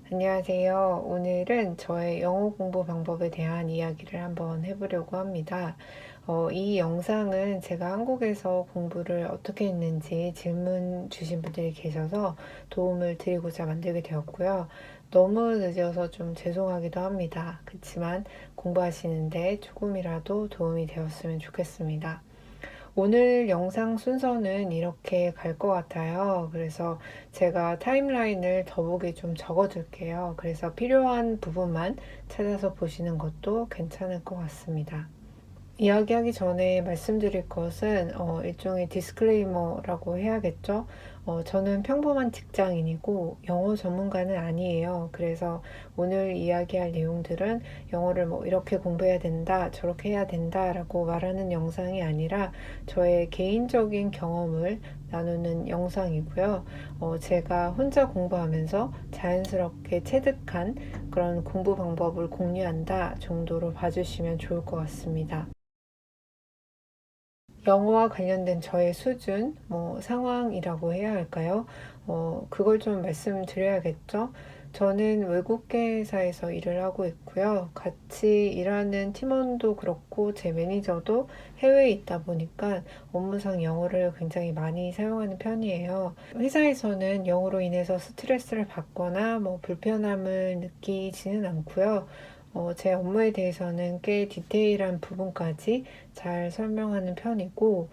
안녕하세요. 오늘은 저의 영어 공부 방법에 대한 이야기를 한번 해보려고 합니다. 이 영상은 제가 한국에서 공부를 어떻게 했는지 질문 주신 분들이 계셔서 도움을 드리고자 만들게 되었고요. 너무 늦어서 좀 죄송하기도 합니다. 그렇지만 공부하시는데 조금이라도 도움이 되었으면 좋겠습니다. 오늘 영상 순서는 이렇게 갈 것 같아요. 그래서 제가 타임라인을 더보기 좀 적어둘게요. 그래서 필요한 부분만 찾아서 보시는 것도 괜찮을 것 같습니다. 이야기하기 전에 말씀드릴 것은 일종의 디스클레이머라고 해야겠죠. 저는 평범한 직장인이고 영어 전문가는 아니에요. 그래서 오늘 이야기할 내용들은 영어를 뭐 이렇게 공부해야 된다, 저렇게 해야 된다라고 말하는 영상이 아니라 저의 개인적인 경험을 나누는 영상이고요. 제가 혼자 공부하면서 자연스럽게 체득한 그런 공부 방법을 공유한다 정도로 봐주시면 좋을 것 같습니다. 영어와 관련된 저의 수준, 상황이라고 해야 할까요? 그걸 좀 말씀드려야겠죠? 저는 외국계 회사에서 일을 하고 있고요. 같이 일하는 팀원도 그렇고, 제 매니저도 해외에 있다 보니까 업무상 영어를 굉장히 많이 사용하는 편이에요. 회사에서는 영어로 인해서 스트레스를 받거나 불편함을 느끼지는 않고요. 제 업무에 대해서는 꽤 디테일한 부분까지 잘 설명하는 편이고,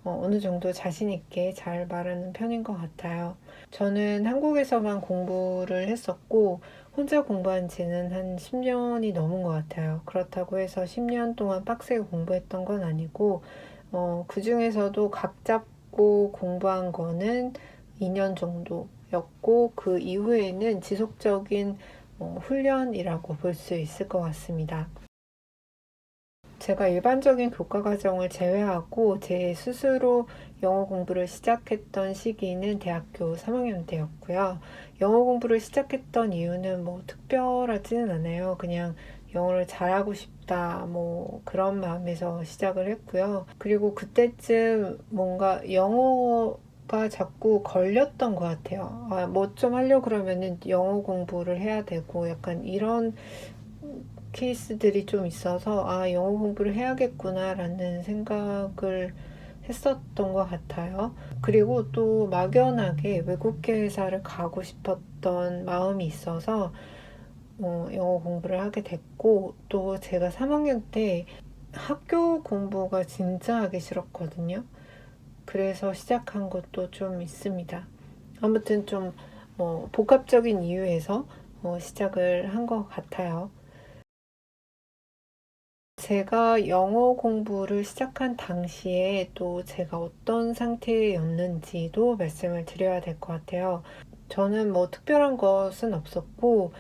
어느 정도 자신 있게 잘 말하는 편인 것 같아요. 저는 한국에서만 공부를 했었고, 혼자 공부한 지는 한 10년이 넘은 것 같아요. 그렇다고 해서 10년 동안 빡세게 공부했던 건 아니고, 그 중에서도 각 잡고 공부한 거는 2년 정도였고, 그 이후에는 지속적인 훈련이라고 볼 수 있을 것 같습니다. 제가 일반적인 교과 과정을 제외하고 제 스스로 영어 공부를 시작했던 시기는 대학교 3학년 때였고요. 영어 공부를 시작했던 이유는 특별하지는 않아요. 그냥 영어를 잘하고 싶다, 그런 마음에서 시작을 했고요. 그리고 그때쯤 뭔가 영어가 자꾸 걸렸던 것 같아요. 뭐 좀 하려고 그러면은 영어 공부를 해야 되고 약간 이런 케이스들이 좀 있어서 영어 공부를 해야겠구나라는 생각을 했었던 것 같아요. 그리고 또 막연하게 외국계 회사를 가고 싶었던 마음이 있어서 영어 공부를 하게 됐고, 또 제가 3학년 때 학교 공부가 진짜 하기 싫었거든요. 그래서 시작한 것도 좀 있습니다. 아무튼 좀 복합적인 이유에서 시작을 한 것 같아요. 제가 영어 공부를 시작한 당시에 또 제가 어떤 상태였는지도 말씀을 드려야 될 것 같아요. 저는 특별한 것은 없었고,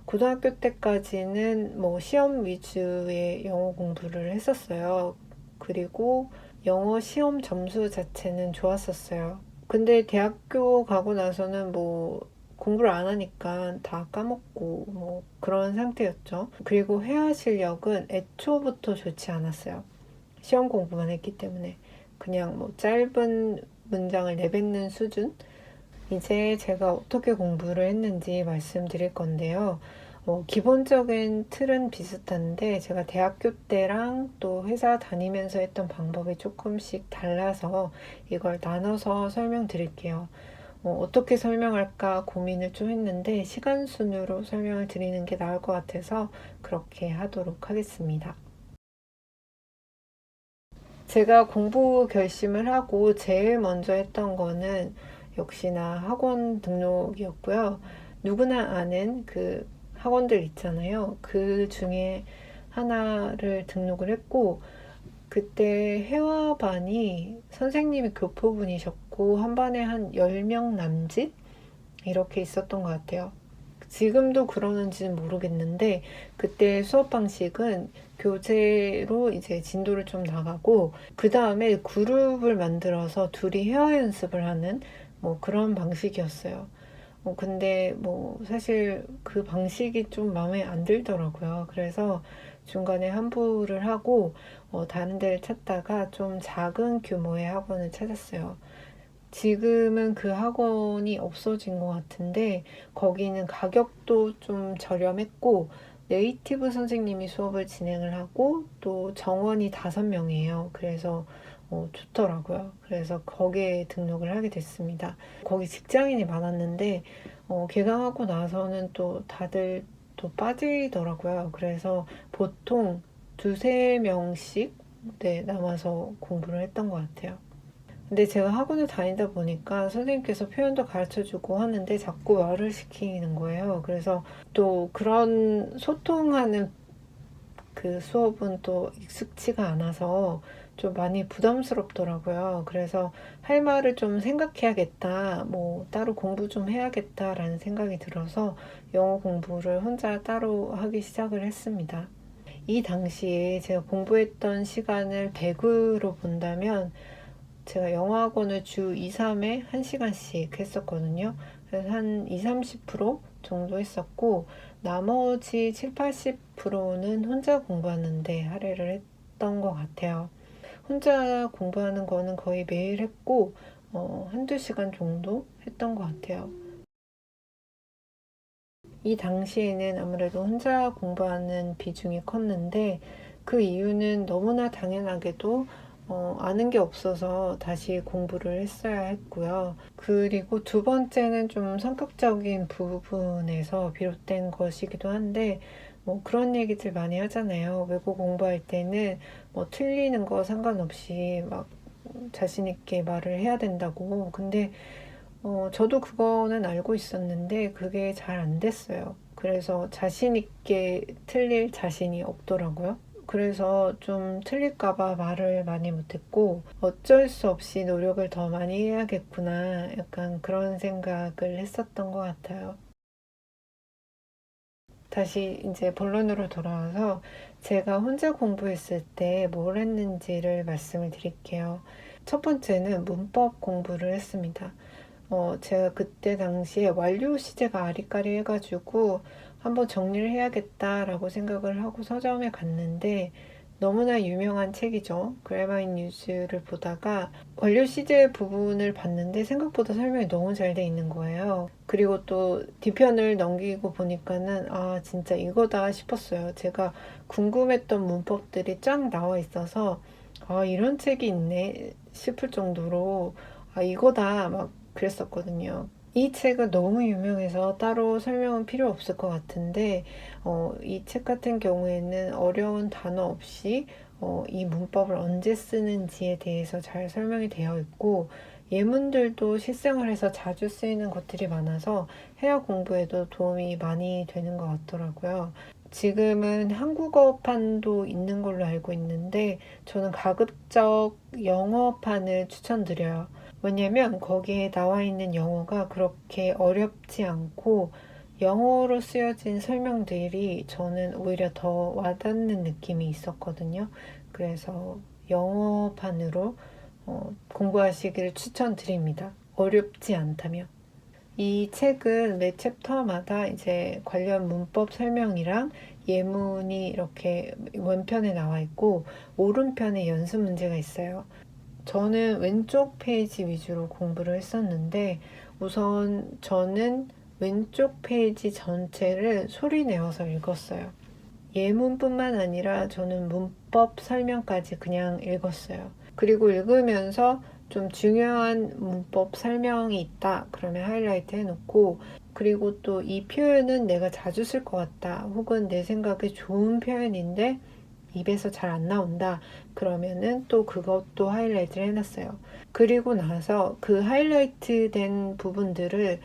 고등학교 때까지는 시험 위주의 영어 공부를 했었어요. 그리고 영어 시험 점수 자체는 좋았었어요. 근데 대학교 가고 나서는 공부를 안 하니까 다 까먹고 그런 상태였죠. 그리고 회화 실력은 애초부터 좋지 않았어요. 시험 공부만 했기 때문에 그냥 짧은 문장을 내뱉는 수준? 이제 제가 어떻게 공부를 했는지 말씀드릴 건데요. 기본적인 틀은 비슷한데 제가 대학교 때랑 또 회사 다니면서 했던 방법이 조금씩 달라서 이걸 나눠서 설명드릴게요. 어떻게 설명할까 고민을 좀 했는데 시간 순으로 설명을 드리는 게 나을 것 같아서 그렇게 하도록 하겠습니다. 제가 공부 결심을 하고 제일 먼저 했던 거는 역시나 학원 등록이었고요. 누구나 아는 그 학원들 있잖아요. 그 중에 하나를 등록을 했고, 그때 회화반이 선생님이 교포분이셨고, 한 반에 한 10명 남짓? 이렇게 있었던 것 같아요. 지금도 그러는지는 모르겠는데, 그때 수업 방식은 교재로 이제 진도를 좀 나가고, 그 다음에 그룹을 만들어서 둘이 회화 연습을 하는 그런 방식이었어요. 근데 사실 그 방식이 좀 마음에 안 들더라고요. 그래서 중간에 환불을 하고 다른 데를 찾다가 좀 작은 규모의 학원을 찾았어요. 지금은 그 학원이 없어진 것 같은데 거기는 가격도 좀 저렴했고 네이티브 선생님이 수업을 진행을 하고 또 정원이 5명이에요. 그래서 좋더라고요. 그래서 거기에 등록을 하게 됐습니다. 거기 직장인이 많았는데 개강하고 나서는 또 다들 또 빠지더라고요. 그래서 보통 두세 명씩 네, 남아서 공부를 했던 것 같아요. 근데 제가 학원을 다니다 보니까 선생님께서 표현도 가르쳐 주고 하는데 자꾸 말을 시키는 거예요. 그래서 또 그런 소통하는 그 수업은 또 익숙치가 않아서 좀 많이 부담스럽더라고요. 그래서 할 말을 좀 생각해야겠다, 뭐 따로 공부 좀 해야겠다라는 생각이 들어서 영어 공부를 혼자 따로 하기 시작을 했습니다. 이 당시에 제가 공부했던 시간을 100으로 본다면 제가 영어학원을 주 2, 3회 1시간씩 했었거든요. 그래서 한 2, 30% 정도 했었고, 나머지 7, 80%는 혼자 공부하는데 할애를 했던 것 같아요. 혼자 공부하는 거는 거의 매일 했고, 한두 시간 정도 했던 것 같아요. 이 당시에는 아무래도 혼자 공부하는 비중이 컸는데 그 이유는 너무나 당연하게도 아는 게 없어서 다시 공부를 했어야 했고요. 그리고 두 번째는 좀 성격적인 부분에서 비롯된 것이기도 한데 뭐 그런 얘기들 많이 하잖아요. 외국 공부할 때는 뭐 틀리는 거 상관없이 막 자신 있게 말을 해야 된다고. 근데 저도 그거는 알고 있었는데 그게 잘 안 됐어요. 그래서 자신 있게 틀릴 자신이 없더라고요. 그래서 좀 틀릴까봐 말을 많이 못했고 어쩔 수 없이 노력을 더 많이 해야겠구나 약간 그런 생각을 했었던 것 같아요. 다시 이제 본론으로 돌아와서 제가 혼자 공부했을 때 뭘 했는지를 말씀을 드릴게요. 첫 번째는 문법 공부를 했습니다. 제가 그때 당시에 완료 시제가 아리까리 해가지고 한번 정리를 해야겠다라고 생각을 하고 서점에 갔는데 너무나 유명한 책이죠. 그래머 인 유즈를 보다가 완료 시제 부분을 봤는데 생각보다 설명이 너무 잘 돼 있는 거예요. 그리고 또 뒤편을 넘기고 보니까는 아 진짜 이거다 싶었어요. 제가 궁금했던 문법들이 쫙 나와 있어서 아 이런 책이 있네 싶을 정도로 아 이거다 막 그랬었거든요. 이 책은 너무 유명해서 따로 설명은 필요 없을 것 같은데, 이 책 같은 경우에는 어려운 단어 없이 이 문법을 언제 쓰는지에 대해서 잘 설명이 되어 있고, 예문들도 실생활에서 자주 쓰이는 것들이 많아서 회화 공부에도 도움이 많이 되는 것 같더라고요. 지금은 한국어판도 있는 걸로 알고 있는데, 저는 가급적 영어판을 추천드려요. 왜냐면 거기에 나와 있는 영어가 그렇게 어렵지 않고 영어로 쓰여진 설명들이 저는 오히려 더 와닿는 느낌이 있었거든요. 그래서 영어판으로 공부하시기를 추천드립니다. 어렵지 않다면. 이 책은 매 챕터마다 이제 관련 문법 설명이랑 예문이 이렇게 왼편에 나와 있고 오른편에 연습 문제가 있어요. 저는 왼쪽 페이지 위주로 공부를 했었는데 우선 저는 왼쪽 페이지 전체를 소리 내어서 읽었어요. 예문뿐만 아니라 저는 문법 설명까지 그냥 읽었어요. 그리고 읽으면서 좀 중요한 문법 설명이 있다. 그러면 하이라이트 해놓고 그리고 또 이 표현은 내가 자주 쓸 것 같다. 혹은 내 생각에 좋은 표현인데 입에서 잘 안 나온다. 그러면은 또 그것도 하이라이트를 해놨어요. 그리고 나서 그 하이라이트 된 부분들을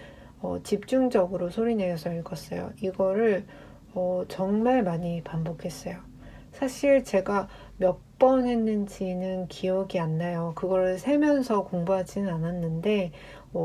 집중적으로 소리내어서 읽었어요. 이거를 정말 많이 반복했어요. 사실 제가 몇 번 했는지는 기억이 안 나요. 그걸 세면서 공부하지는 않았는데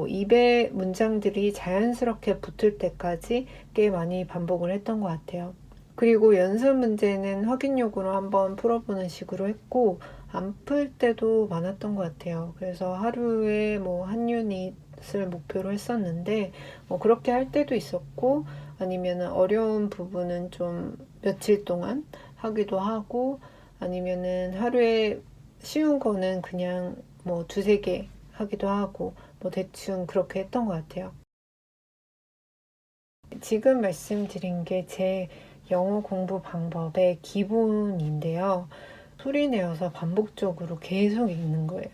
입에 문장들이 자연스럽게 붙을 때까지 꽤 많이 반복을 했던 것 같아요. 그리고 연습 문제는 확인용으로 한번 풀어보는 식으로 했고, 안 풀 때도 많았던 것 같아요. 그래서 하루에 뭐 한 유닛을 목표로 했었는데, 그렇게 할 때도 있었고, 아니면 어려운 부분은 좀 며칠 동안 하기도 하고, 아니면은 하루에 쉬운 거는 그냥 뭐 두세 개 하기도 하고, 뭐 대충 그렇게 했던 것 같아요. 지금 말씀드린 게 제 영어 공부 방법의 기본인데요. 소리 내어서 반복적으로 계속 읽는 거예요.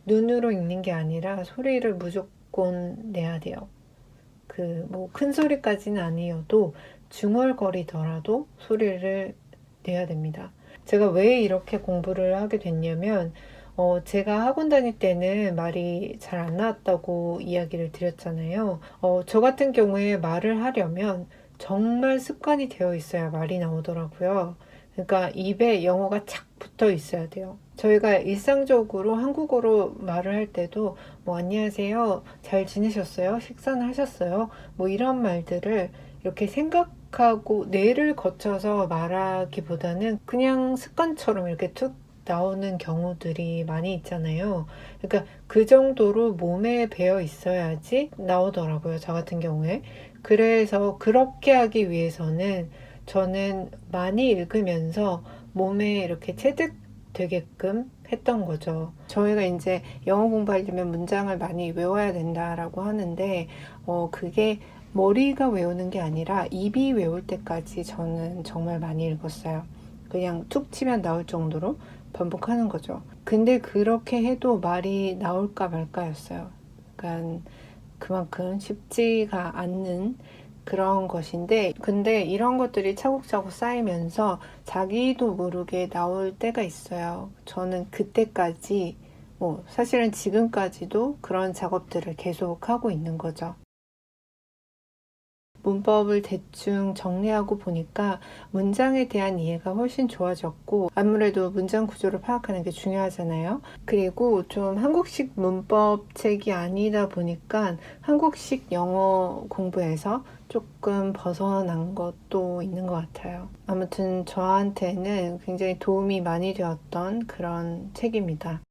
눈으로 읽는 게 아니라 소리를 무조건 내야 돼요. 뭐 큰 소리까지는 아니어도 중얼거리더라도 소리를 내야 됩니다. 제가 왜 이렇게 공부를 하게 됐냐면, 제가 학원 다닐 때는 말이 잘 안 나왔다고 이야기를 드렸잖아요. 저 같은 경우에 말을 하려면 정말 습관이 되어 있어야 말이 나오더라고요. 그러니까 입에 영어가 착 붙어 있어야 돼요. 저희가 일상적으로 한국어로 말을 할 때도 뭐 안녕하세요, 잘 지내셨어요? 식사는 하셨어요? 뭐 이런 말들을 이렇게 생각하고 뇌를 거쳐서 말하기보다는 그냥 습관처럼 이렇게 툭 나오는 경우들이 많이 있잖아요. 그러니까 그 정도로 몸에 배어 있어야지 나오더라고요. 저 같은 경우에. 그래서 그렇게 하기 위해서는 저는 많이 읽으면서 몸에 이렇게 체득되게끔 했던 거죠. 저희가 이제 영어 공부하려면 문장을 많이 외워야 된다라고 하는데, 그게 머리가 외우는 게 아니라 입이 외울 때까지 저는 정말 많이 읽었어요. 그냥 툭 치면 나올 정도로 반복하는 거죠. 근데 그렇게 해도 말이 나올까 말까였어요. 그러니까 그만큼 쉽지가 않는 그런 것인데, 근데 이런 것들이 차곡차곡 쌓이면서 자기도 모르게 나올 때가 있어요. 저는 그때까지, 뭐 사실은 지금까지도 그런 작업들을 계속 하고 있는 거죠. 문법을 대충 정리하고 보니까 문장에 대한 이해가 훨씬 좋아졌고, 아무래도 문장 구조를 파악하는 게 중요하잖아요. 그리고 좀 한국식 문법 책이 아니다 보니까 한국식 영어 공부에서 조금 벗어난 것도 있는 것 같아요. 아무튼 저한테는 굉장히 도움이 많이 되었던 그런 책입니다.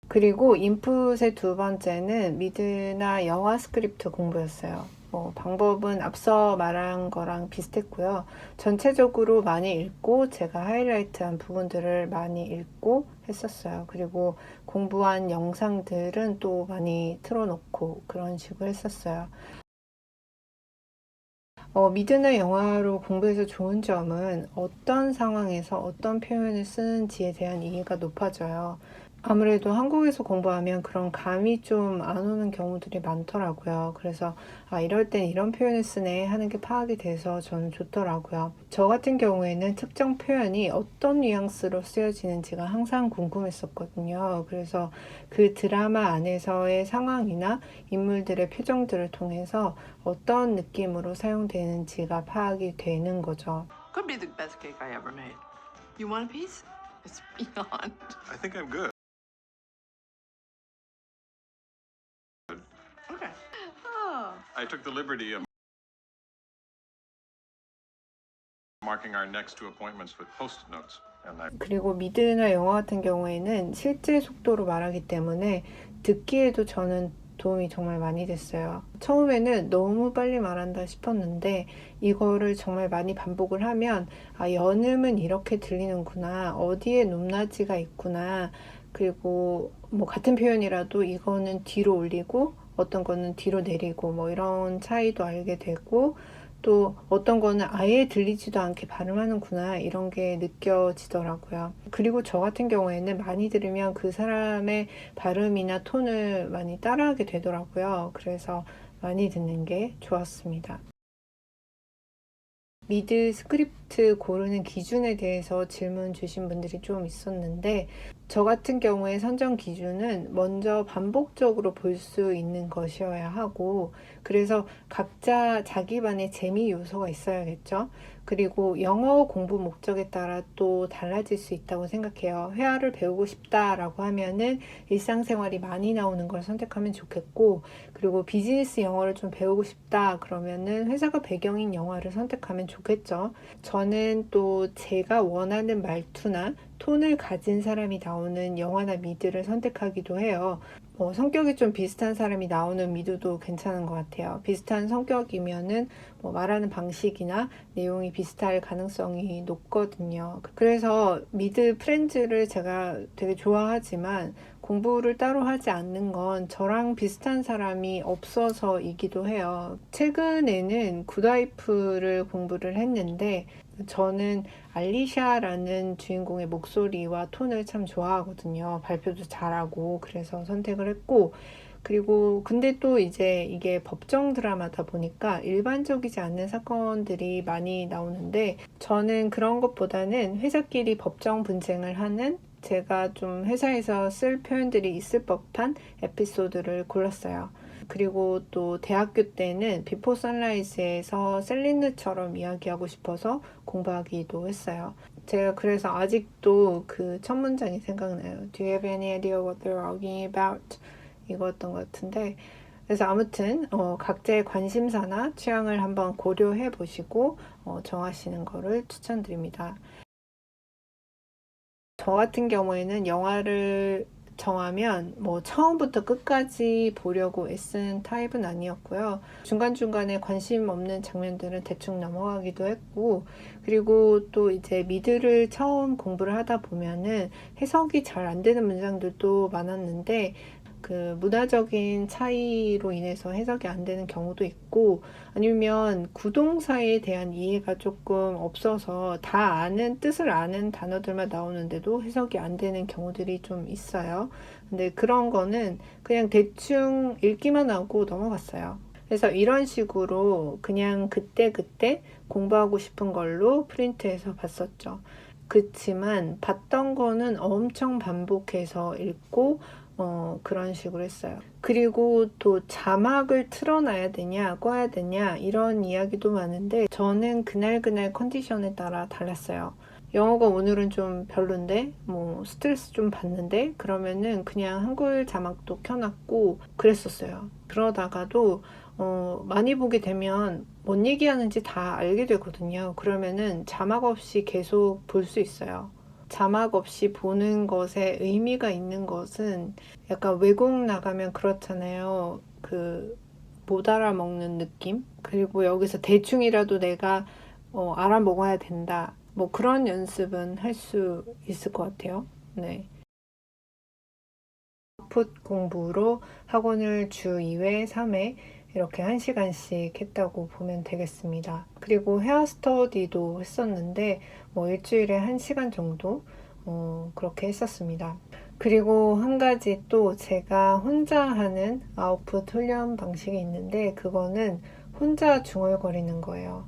그리고 인풋의 두 번째는 미드나 영화 스크립트 공부였어요. 방법은 앞서 말한 거랑 비슷했고요. 전체적으로 많이 읽고 제가 하이라이트한 부분들을 많이 읽고 했었어요. 그리고 공부한 영상들은 또 많이 틀어놓고 그런 식으로 했었어요. 미드나 영화로 공부해서 좋은 점은 어떤 상황에서 어떤 표현을 쓰는지에 대한 이해가 높아져요. 아무래도 한국에서 공부하면 그런 감이 좀 안 오는 경우들이 많더라고요. 그래서, 아, 이럴 땐 이런 표현을 쓰네 하는 게 파악이 돼서 저는 좋더라고요. 저 같은 경우에는 특정 표현이 어떤 뉘앙스로 쓰여지는지가 항상 궁금했었거든요. 그래서 그 드라마 안에서의 상황이나 인물들의 표정들을 통해서 어떤 느낌으로 사용되는지가 파악이 되는 거죠. Could be the best cake I ever made. You want a piece? It's beyond. I think I'm good. Okay. Oh. I took the liberty of marking our next two appointments with post-it notes. 그리고 미드나 영화 같은 경우에는 실제 속도로 말하기 때문에 듣기에도 저는 도움이 정말 많이 됐어요. 처음에는 너무 빨리 말한다 싶었는데 이거를 정말 많이 반복을 하면, 아, 연음은 이렇게 들리는구나, 어디에 높낮이가 있구나, 그리고 뭐 같은 표현이라도 이거는 뒤로 올리고 어떤 거는 뒤로 내리고 뭐 이런 차이도 알게 되고, 또 어떤 거는 아예 들리지도 않게 발음하는구나 이런 게 느껴지더라고요. 그리고 저 같은 경우에는 많이 들으면 그 사람의 발음이나 톤을 많이 따라하게 되더라고요. 그래서 많이 듣는 게 좋았습니다. 미드 스크립트 고르는 기준에 대해서 질문 주신 분들이 좀 있었는데, 저 같은 경우에 선정 기준은 먼저 반복적으로 볼 수 있는 것이어야 하고, 그래서 각자 자기만의 재미 요소가 있어야겠죠. 그리고 영어 공부 목적에 따라 또 달라질 수 있다고 생각해요. 회화를 배우고 싶다라고 하면은 일상생활이 많이 나오는 걸 선택하면 좋겠고, 그리고 비즈니스 영어를 좀 배우고 싶다 그러면은 회사가 배경인 영화를 선택하면 좋겠죠. 저는 또 제가 원하는 말투나 톤을 가진 사람이 나오는 영화나 미드를 선택하기도 해요. 성격이 좀 비슷한 사람이 나오는 미드도 괜찮은 것 같아요. 비슷한 성격이면은 뭐 말하는 방식이나 내용이 비슷할 가능성이 높거든요. 그래서 미드 프렌즈를 제가 되게 좋아하지만 공부를 따로 하지 않는 건 저랑 비슷한 사람이 없어서이기도 해요. 최근에는 굿와이프를 공부를 했는데 저는 알리샤라는 주인공의 목소리와 톤을 참 좋아하거든요. 발표도 잘하고 그래서 선택을 했고 그리고 근데 또 이제 이게 법정 드라마다 보니까 일반적이지 않는 사건들이 많이 나오는데 저는 그런 것보다는 회사끼리 법정 분쟁을 하는 제가 좀 회사에서 쓸 표현들이 있을 법한 에피소드를 골랐어요. 그리고 또 대학교 때는 비포 선라이즈에서 셀린느처럼 이야기하고 싶어서 공부하기도 했어요. 제가 그래서 아직도 그 첫 문장이 생각나요. Do you have any idea what they're arguing about? 이거였던 것 같은데 그래서 아무튼 각자의 관심사나 취향을 한번 고려해 보시고 정하시는 거를 추천드립니다. 저 같은 경우에는 영화를 정하면 뭐 처음부터 끝까지 보려고 애쓴 타입은 아니었고요. 중간중간에 관심 없는 장면들은 대충 넘어가기도 했고, 그리고 또 이제 미드를 처음 공부를 하다 보면은 해석이 잘 안 되는 문장들도 많았는데, 그 문화적인 차이로 인해서 해석이 안 되는 경우도 있고 아니면 구동사에 대한 이해가 조금 없어서 다 아는 뜻을 아는 단어들만 나오는데도 해석이 안 되는 경우들이 좀 있어요. 근데 그런 거는 그냥 대충 읽기만 하고 넘어갔어요. 그래서 이런 식으로 그냥 그때그때 공부하고 싶은 걸로 프린트해서 봤었죠. 그치만 봤던 거는 엄청 반복해서 읽고 그런 식으로 했어요. 그리고 또 자막을 틀어놔야 되냐, 꺼야 되냐, 이런 이야기도 많은데, 저는 그날그날 컨디션에 따라 달랐어요. 영어가 오늘은 좀 별론데, 뭐, 스트레스 좀 받는데, 그러면은 그냥 한글 자막도 켜놨고, 그랬었어요. 그러다가도, 많이 보게 되면 뭔 얘기하는지 다 알게 되거든요. 그러면은 자막 없이 계속 볼 수 있어요. 자막 없이 보는 것에 의미가 있는 것은 약간 외국 나가면 그렇잖아요. 그 못 알아먹는 느낌? 그리고 여기서 대충이라도 내가 알아먹어야 된다. 뭐 그런 연습은 할 수 있을 것 같아요. 네. 아웃풋 공부로 학원을 주 2회, 3회 이렇게 1시간씩 했다고 보면 되겠습니다. 그리고 헤어스터디도 했었는데 뭐 일주일에 1시간 정도 그렇게 했었습니다. 그리고 한 가지 또 제가 혼자 하는 아웃풋 훈련 방식이 있는데 그거는 혼자 중얼거리는 거예요.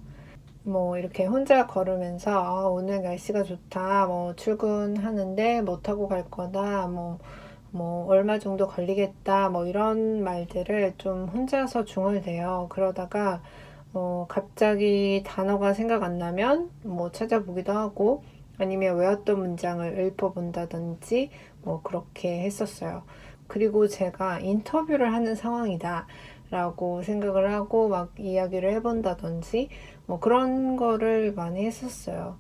뭐 이렇게 혼자 걸으면서 아, 오늘 날씨가 좋다. 뭐 출근하는데 뭐 타고 갈 거다. 뭐 얼마 정도 걸리겠다. 뭐 이런 말들을 좀 혼자서 중얼대요. 그러다가 갑자기 단어가 생각 안 나면 뭐 찾아보기도 하고 아니면 외웠던 문장을 읊어본다든지 뭐 그렇게 했었어요. 그리고 제가 인터뷰를 하는 상황이다 라고 생각을 하고 막 이야기를 해본다든지 뭐 그런 거를 많이 했었어요.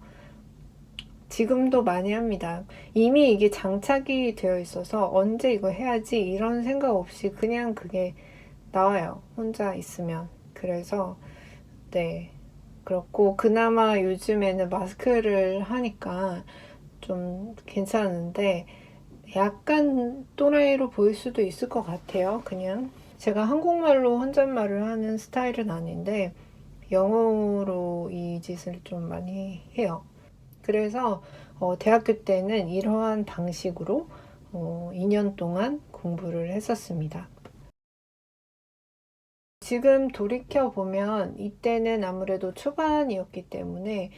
지금도 많이 합니다. 이미 이게 장착이 되어 있어서 언제 이거 해야지 이런 생각 없이 그냥 그게 나와요. 혼자 있으면. 그래서 네. 그렇고 그나마 요즘에는 마스크를 하니까 좀 괜찮은데 약간 또라이로 보일 수도 있을 것 같아요. 그냥 제가 한국말로 혼잣말을 하는 스타일은 아닌데 영어로 이 짓을 좀 많이 해요. 그래서 대학교 때는 이러한 방식으로 2년 동안 공부를 했었습니다. 지금 돌이켜보면 이때는 아무래도 초반이었기 때문에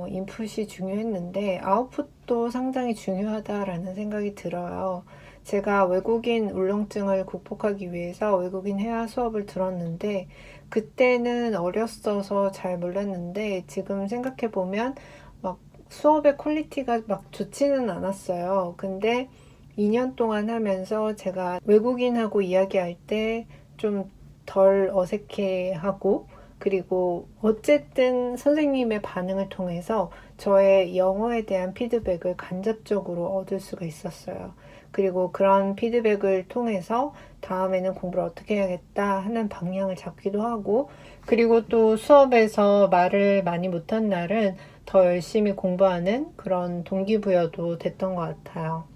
인풋이 중요했는데 아웃풋도 상당히 중요하다라는 생각이 들어요. 제가 외국인 울렁증을 극복하기 위해서 외국인 회화 수업을 들었는데 그때는 어렸어서 잘 몰랐는데 지금 생각해보면 막 수업의 퀄리티가 막 좋지는 않았어요. 근데 2년 동안 하면서 제가 외국인하고 이야기할 때좀 덜 어색해하고 그리고 어쨌든 선생님의 반응을 통해서 저의 영어에 대한 피드백을 간접적으로 얻을 수가 있었어요. 그리고 그런 피드백을 통해서 다음에는 공부를 어떻게 해야겠다 하는 방향을 잡기도 하고 그리고 또 수업에서 말을 많이 못한 날은 더 열심히 공부하는 그런 동기부여도 됐던 것 같아요.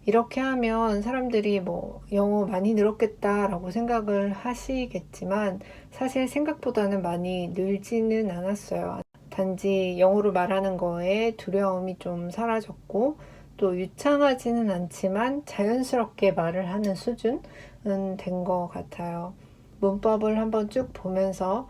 이렇게 하면 사람들이 뭐 영어 많이 늘었겠다라고 생각을 하시겠지만 사실 생각보다는 많이 늘지는 않았어요. 단지 영어로 말하는 거에 두려움이 좀 사라졌고 또 유창하지는 않지만 자연스럽게 말을 하는 수준은 된 것 같아요. 문법을 한번 쭉 보면서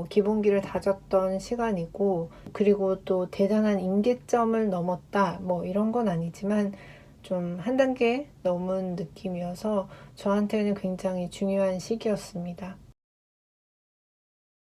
기본기를 다졌던 시간이고, 그리고 또 대단한 임계점을 넘었다 뭐 이런 건 아니지만 좀 한 단계 넘은 느낌이어서 저한테는 굉장히 중요한 시기였습니다.